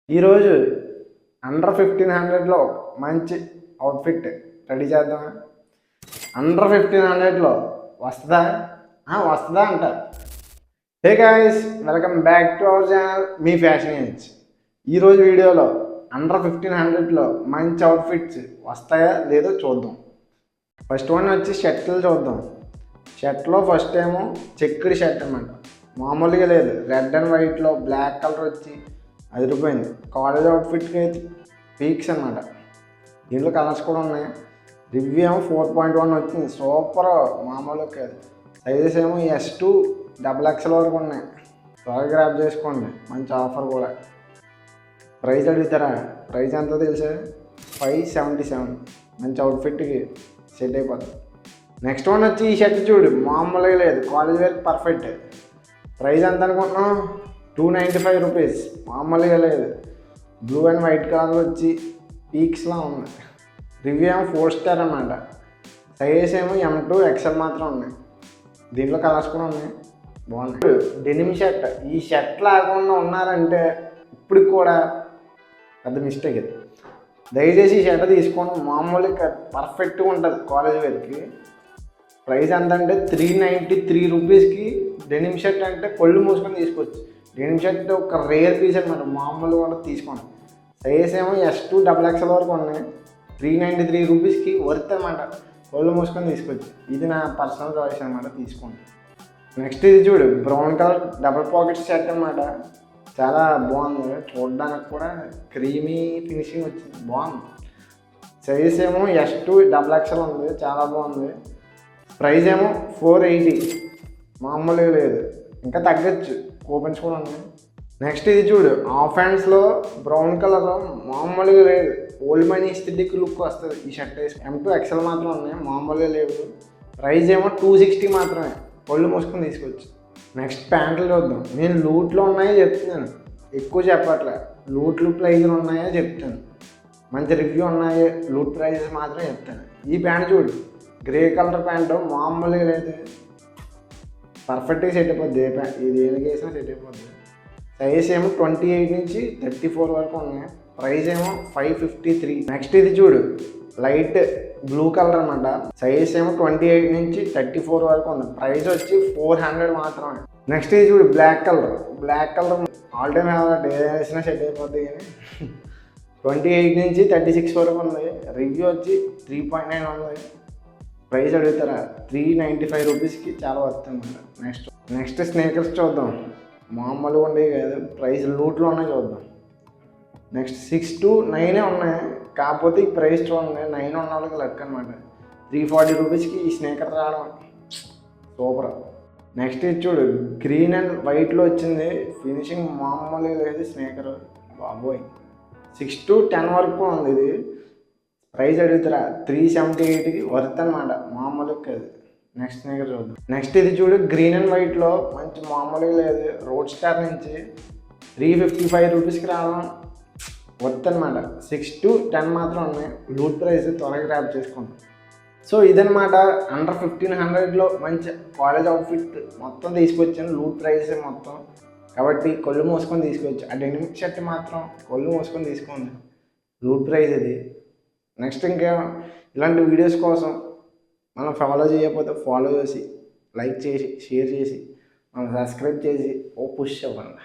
ఈరోజు అండర్ 1500లో మంచి outfit ready చేద్దామా? అండర్ 1500లో వస్తుందా? వస్తుందా అంట. Hey guys, welcome back to our channel me fashion age. ఈరోజు వీడియోలో అండర్ 1500లో మంచి అవుట్ఫిట్స్ వస్తాయా లేదో చూద్దాం. ఫస్ట్ వన్ వచ్చి షర్ట్లు చూద్దాం. షర్ట్లో ఫస్ట్ ఏమో చెక్కుడు షర్ట్ అన్నమాట. మామూలుగా లేదు, రెడ్ అండ్ వైట్లో బ్లాక్ కలర్ వచ్చి అదిరిపోయింది. కాలేజ్ అవుట్ఫిట్కి అయితే పీక్స్ అనమాట. దీంట్లో కలర్స్ కూడా ఉన్నాయి. రివ్యూ ఏమో 4.1 వచ్చింది. సూపర్, మామూలుగా కాదు. సైజెస్ ఏమో S2 XXL వరకు ఉన్నాయి. త్వరగా గ్రాప్ చేసుకోండి, మంచి ఆఫర్ కూడా. ప్రైస్ అడుగుతారా? ప్రైస్ ఎంతో తెలుసా? 577. మంచి అవుట్ఫిట్కి సెట్ అయిపోతుంది. నెక్స్ట్ వన్ వచ్చి ఈ షర్ట్ చూడు, మామూలుగా లేదు, కాలేజ్ వేర్ పర్ఫెక్ట్. ప్రైస్ ఎంత అనుకుంటున్నాం? 295 రూపీస్. మామూలుగా లేదు, బ్లూ అండ్ వైట్ కలర్ వచ్చి పీక్స్లా ఉంది. రివ్యూ ఏమో 4 స్టార్ అన్నమాట. సైజెస్ ఏమో M2 XL మాత్రం ఉన్నాయి. దీంట్లో కలర్స్ కూడా ఉన్నాయి, బాగున్నాయి. Denim shirt. ఈ షర్ట్ లేకుండా ఉన్నారంటే ఇప్పటికి కూడా పెద్ద మిస్టేక్ ఇది. దయచేసి ఈ షర్ట్ తీసుకోండి, మామూలుగా పర్ఫెక్ట్గా ఉంటుంది కాలేజ్ వేర్కి. ప్రైస్ ఎంత అంటే 393 రూపీస్కి డెనిమ్ షర్ట్ అంటే కొళ్ళు మూసుకొని తీసుకోవచ్చు. డెనిమ్ షర్ట్ ఒక రేర్ పీస్ అనమాట, మామూలుగా కూడా తీసుకోండి. సైజెస్ ఏమో S2 XXL వరకు ఉన్నాయి. 393 రూపీస్కి వర్త్ అనమాట, కొళ్ళు మూసుకొని తీసుకోవచ్చు. ఇది నా పర్సనల్ చాయిస్ అనమాట, తీసుకోండి. నెక్స్ట్ ఇది చూడు, brown colour double pocket shirt అనమాట. చాలా బాగుంది, చూడడానికి కూడా క్రీమీ ఫినిషింగ్ వచ్చింది, బాగుంది. సైజెస్ ఏమో S2 XXL ఉంది, చాలా బాగుంది. ప్రైస్ ఏమో 480. మామూలుగా లేదు, ఇంకా తగ్గచ్చు, కూపన్స్ కూడా ఉన్నాయి. నెక్స్ట్ ఇది చూడు, హాఫ్ హ్యాండ్స్లో బ్రౌన్ కలర్, మామూలుగా లేదు, ఓల్డ్ మనీ ఎస్థెటిక్ లుక్ వస్తుంది ఈ షర్ట్ వేసి. M2 XL మాత్రం ఉన్నాయి, మామూలుగా లేవు. ప్రైస్ ఏమో 260 మాత్రమే, ఒళ్ళు మూసుకొని తీసుకోవచ్చు. నెక్స్ట్ ప్యాంట్లు చూద్దాం. నేను లూట్లో ఉన్నాయో చెప్తున్నాను, ఎక్కువ చెప్పట్లే. లూట్లు ప్రైజ్లు ఉన్నాయో చెప్తాను, మంచి రివ్యూ ఉన్నాయి, లూట్ ప్రైజెస్ మాత్రమే చెప్తాను. ఈ ప్యాంట్ చూడు, గ్రే కలర్ ప్యాంటు, మామూలుగా లేదు, పర్ఫెక్ట్గా సెట్ అయిపోద్ది. ఇది ఏది వేసినా సెట్ అయిపోద్ది. సైజ్ ఏమో 28 నుంచి 34 వరకు ఉన్నాయి. ప్రైస్ ఏమో 553. నెక్స్ట్ ఇది చూడు, లైట్ బ్లూ కలర్ అనమాట. సైజ్ ఏమో 28 నుంచి 34 వరకు ఉంది. ప్రైస్ వచ్చి 400 మాత్రమే. నెక్స్ట్ ఇది చూడు, black colour. Black colour all time favourite, ఏదైనా వేసినా సెట్ అయిపోద్ది. కానీ 28 నుంచి 36 వరకు ఉంది. రివ్యూ వచ్చి 3.9 ఉంది. ప్రైస్ అడుగుతారా? 395 రూపీస్కి చాలా వస్తుంది. నెక్స్ట్ స్నేకర్స్ చూద్దాం. మామూలుగా ఉండేవి కాదు, ప్రైస్ లూట్లో ఉన్నాయి, చూద్దాం. నెక్స్ట్ 6 to 9 ఉన్నాయి, కాకపోతే ఈ ప్రైస్ చూడండి, 9 ఉన్న వాళ్ళకి లక్ అనమాట. 340 రూపీస్కి ఈ స్నేకర్ రావడం సూపర్. నెక్స్ట్ ఇది చూడు, గ్రీన్ అండ్ వైట్లో వచ్చింది, ఫినిషింగ్ మామూలుగా లేదు స్నేకర్, బాబోయ్. 6 to 10 వరకు ఉంది. ఇది ప్రైస్ అడుగుతారా? 378కి వర్త్ అనమాట, మామూలుగా కాదు. నెక్స్ట్ స్నేకర్ చూద్దాం. నెక్స్ట్ ఇది చూడు, గ్రీన్ అండ్ వైట్లో మంచి, మామూలుగా లేదు, రోడ్ స్టార్ నుంచి 355 రూపీస్కి రావడం వర్త్ అనమాట. 6 to 10 మాత్రం ఉన్నాయి. లూట్ ప్రైస్ త్వరగా గ్రాప్ చేసుకుంటాం. సో ఇదనమాట అండర్ 1500లో మంచి కాలేజ్ అవుట్ఫిట్ మొత్తం తీసుకొచ్చాను, లూట్ ప్రైస్ మొత్తం. కాబట్టి కొళ్ళు మూసుకొని తీసుకోవచ్చు. ఆ డెనిమ్ షర్ట్ మాత్రం కొళ్ళు మూసుకొని తీసుకోండి, లూట్ ప్రైస్ ఇది. నెక్స్ట్ ఇంకా ఇలాంటి వీడియోస్ కోసం మనం ఫాలో చేయకపోతే ఫాలో చేసి, లైక్ చేసి, షేర్ చేసి, మనం సబ్స్క్రైబ్ చేసి ఓ పుష్ అవ్వండి.